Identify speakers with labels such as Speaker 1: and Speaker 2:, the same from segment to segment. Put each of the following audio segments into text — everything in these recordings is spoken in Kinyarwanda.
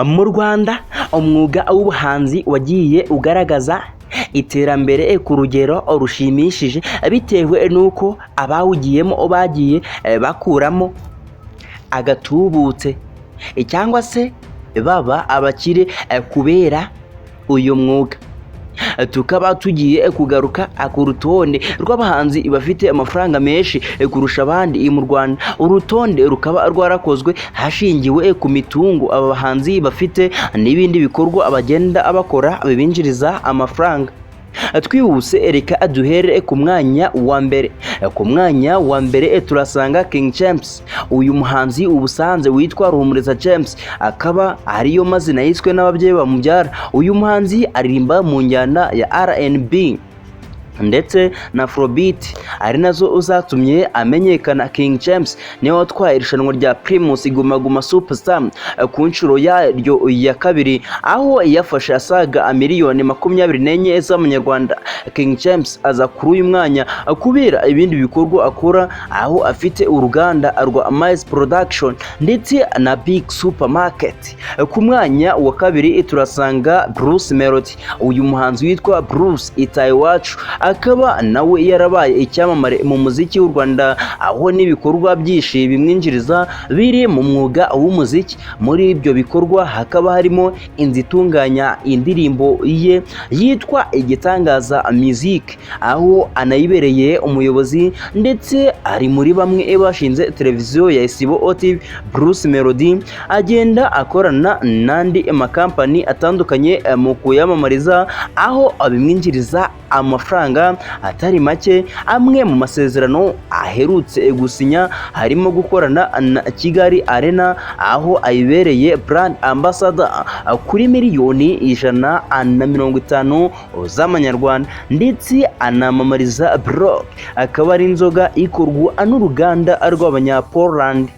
Speaker 1: Mu Rwanda umwuga w'ubuhanzi wagiye ugaragaza iterambere ku rugero rushimishije bitewe nuko abawugiyemo bagiye bakuramo agatubutse cyangwa se baba abakire kubera uyu mwuga. Tukaba tugiye kugaruka ku rutonde rw'abahanzi bafite amafaranga menshi kurusha abandi mu Rwanda. Urutonde rukaba rwarakozwe hashingiwe ku mitungo aba bahanzi bafite n'ibindi bikorwa abagenda bakora bibinjiriza amafaranga. Twihuse reka duhere ku mwanya wa mbere. Ku mwanya wa mbere turasanga King James. Uyu muhanzi ubusanzwe witwa Ruhumuriza James, akaba ariyo mazina yiswe n'ababyeyi bamubyara. Uyu muhanzi aririmba mu njyana ya R&B ndetse na Afrobeat, ari nazo uzatumye amenyekana. King James niwe watwaye irushanwa rya Primus Guma Guma Superstar ku nshuro yaryo ya kabiri, aho yafashe asaga miliyoni 24 z'amanyarwanda. King James aza kuri uyu mwanya kubera ibindi bikorwa akora, aho afite uruganda rwa Mice Production ndetse na Big Supermarket. Ku mwanya wa kabiri turasanga Bruce Melody. Uyu muhanzi witwa Bruce Itayiwacu, akaba nawe yarabaye icyamamare mu muziki w'u Rwanda, aho n'ibikorwa byinshi bimwinjiriza biri mu mwuga w'umuziki. Muri ibyo bikorwa hakaba harimo inzu itunganya indirimbo ye yitwa Igitangaza Music, aho anayibereye umuyobozi ndetse ari muri bamwe bashinze televiziyo ya Isibo TV. Bruce Melody agenda akorana n'andi makampani atandukanye mu kuyamamariza, aho abimwinjiriza amafaranga atari make. Amwe mu masezerano aherutse gusinya harimo gukorana na Kigali Arena, aho ayibereye brand ambassador kuri miliyoni 150 z'amanyarwanda, ndetse anamamariza Brock, akaba ari inzoga ikorwa n'uruganda rw'Abanyapoland.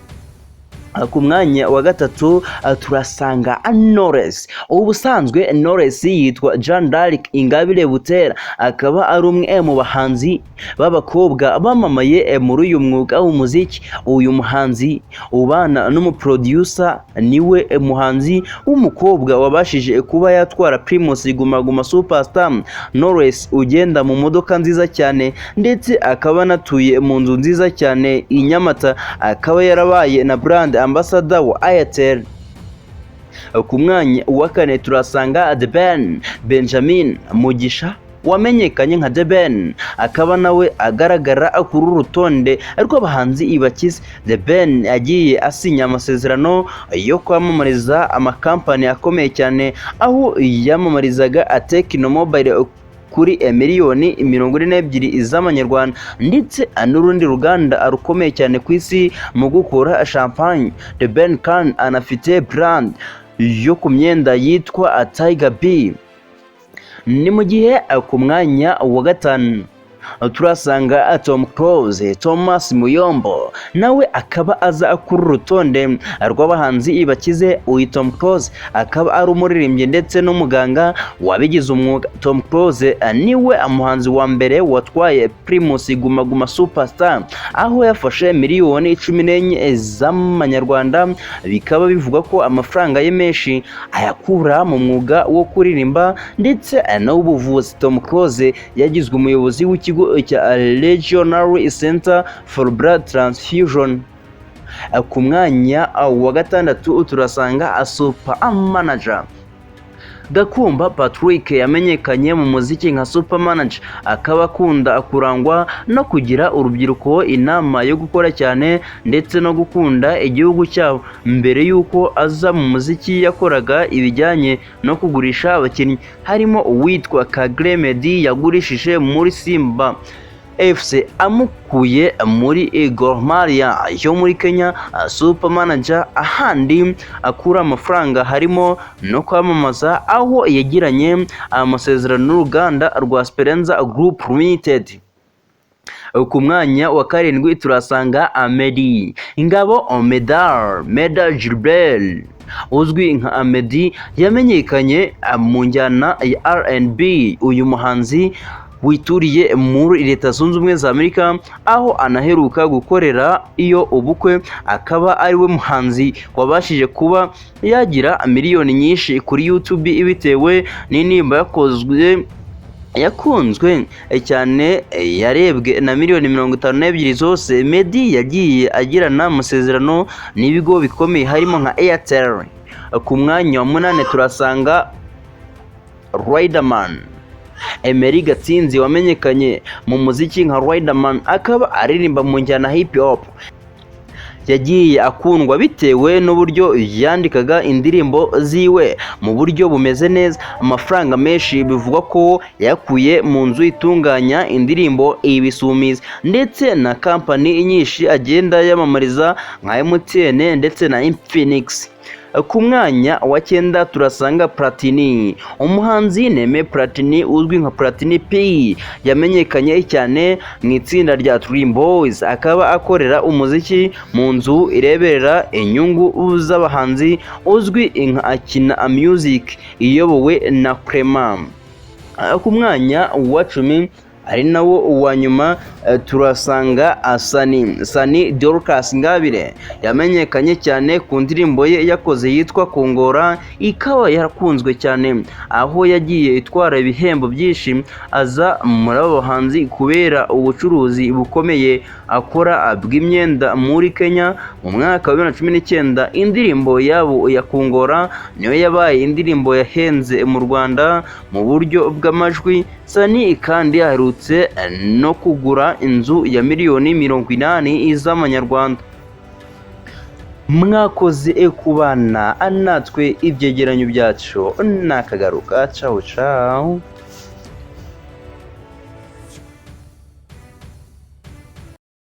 Speaker 1: Ku mwanya wa gatatu turasanga Knowless. Ubusanzwe Knowless yitwa Jean d'Arc Ingabire Butera, akaba ari umwe mu bahanzi b'abakobwa bamamaye muri uyu mwuga w'umuziki. Uyu muhanzi ubana n'umuproducer niwe muhanzi w'umukobwa wabashije kuba yatwara Primus Guma Guma Superstar. Knowless ugenda mu modoka nziza cyane ndetse akaba natuye mu nzu nziza cyane i Nyamata, akaba yarabaye na brand ambassador wa Airtel. Ku mwanya wa kane turasanga The Ben Benjamin Mugisha, wamenyekanye nka The Ben, akaba nawe agaragara kuri urutonde rw'abahanzi bakize. The Ben yagiye asinya amasezerano yo kwamamariza amakampani akomeye cyane, aho yamamarizaga Tecno Mobile kuri miliyoni 42 z'amanyarwanda, ndetse n'urundi ruganda rukomeye cyane ku isi mu gukora champagne. The Ben Can anafite brand yo ku myenda yitwa Tiger B. Ni mu gihe ku mwanya wa gatanu turasanga Tom Close Thomas Muyombo, nawe akaba aza kuri urutonde rw'abahanzi bakize. Uyu Tom Close akaba ari umuririmbyi ndetse n'umuganga wabigize umwuga. Tom Close niwe umuhanzi wa mbere watwaye Primus Guma Guma Superstar, aho yafashe miliyoni 14 z'amanyarwanda. Bikaba bivuga ko amafaranga ye menshi ayakura mu mwuga wo kuririmba ndetse n'ubuvuzi. Tom Close yagizwe umuyobozi w'ikigo cya Regional Center for Blood Transfusion. Ku mwanya wa gatandatu turasanga Super Manager. Gakumba Patrick yamenyekanye mu muziki nka Super Manager, akaba akunda kurangwa no kugira urubyiruko inama yo gukora cyane ndetse no gukunda igihugu cyabo. Mbere yuko aza mu muziki yakoraga ibijyanye no kugurisha abakinnyi, harimo uwitwa Kagre Meddy yagurishije muri Simba FC amukuye muri Gor Mahia yo muri Kenya. Super Manager ahandi akura amafaranga harimo no kwamamaza, aho yagiranye amasezerano n'uruganda rwa Speranza Group Limited. Ku mwanya wa karindwi turasanga Amedy Ingabo Meda Gilbert, uzwi nka Amedy, yamenyekanye mu njyana ya R&B. Uyu muhanzi wituriye muri Leta Zunze Ubumwe za Amerika, aho anaheruka gukorera iyo ubukwe, akaba ari we muhanzi wabashije kuba yagira miliyoni nyinshi kuri YouTube bitewe n'indirimbo yakunzwe cyane, yarebwe na miliyoni 52 zose. Meddy yagiye agirana amasezerano n'ibigo bikomeye harimo nka Airtel. Ku mwanya wa 8 turasanga Riderman Emery Gatsinzi wamenyekanye mu muziki nka Riderman, akaba aririmba mu njyana hip hop. Yagiye akundwa bitewe n'uburyo yandikaga indirimbo ziwe mu buryo bumeze neza. Amafaranga menshi bivugwa ko yakuye mu nzu itunganya indirimbo Ibisumizi, ndetse na kampani nyinshi agenda yamamariza nka MTN ndetse na Infinix. Ku mwanya wa 9 turasanga Platini, umuhanzi Neme Platini uzwi nka Platini P, yamenyekanye cyane mu itsinda rya Dream Boys, akaba akorera umuziki mu nzu ireberera inyungu z'abahanzi uzwi nka Akina Music iyobowe na Clement. Ku mwanya wa 10 ari nawo uwa nyuma turasanga Sani Dorcas Ngabire, yamenyekanye cyane ku ndirimbo ye yakoze yitwa Kongora, ikaba yarakunzwe cyane, aho yagiye itwara ibihembo byinshi. Aza muri abo bahanzi kubera ubucuruzi bukomeye akora bw'imyenda muri Kenya. Mu mwaka wa 2019 indirimbo yabo ya Kongora niyo yabaye indirimbo yahenze mu Rwanda mu buryo bw'amajwi. Sani kandi aherutse no kugura inzu ya miliyoni 80 z'amanyarwanda. Mwakoze kubana natwe, ibyegeranyo byacu nakagaruka. Ciao ciao.